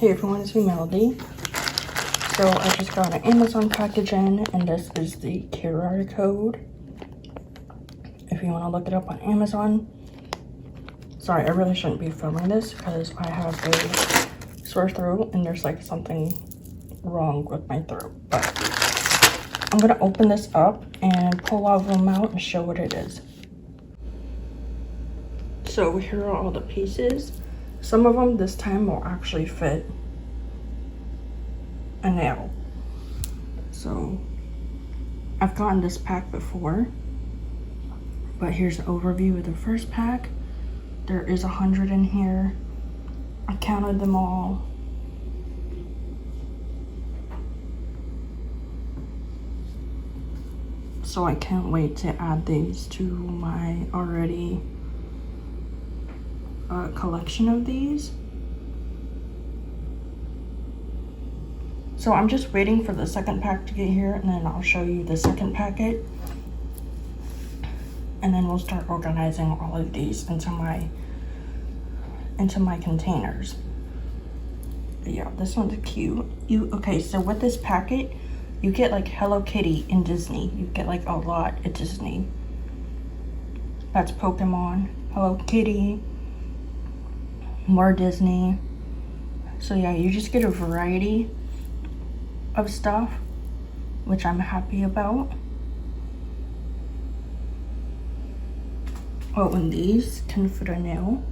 Hey everyone, it's me, Melody. So I just got an Amazon package in, and this is the QR code. If you want to look it up on Amazon. Sorry, I really shouldn't be filming this because I have a sore throat and there's like something wrong with my throat. But I'm gonna open this up and pull all of them out and show what it is. So here are all the pieces. Some of them this time will actually fit a nail. So I've gotten this pack before, but here's an overview of the first pack. There is 100 in here. I counted them all. So I can't wait to add these to my already collection of these. So I'm just waiting for the second pack to get here, and then I'll show you the second packet. And then we'll start organizing all of these into my containers. But yeah, this one's cute. Okay, so with this packet, you get like Hello Kitty in Disney. You get like a lot at Disney. That's Pokemon, Hello Kitty, more Disney. So yeah, you just get a variety of stuff, which I'm happy about. Oh, and these can fit a nail.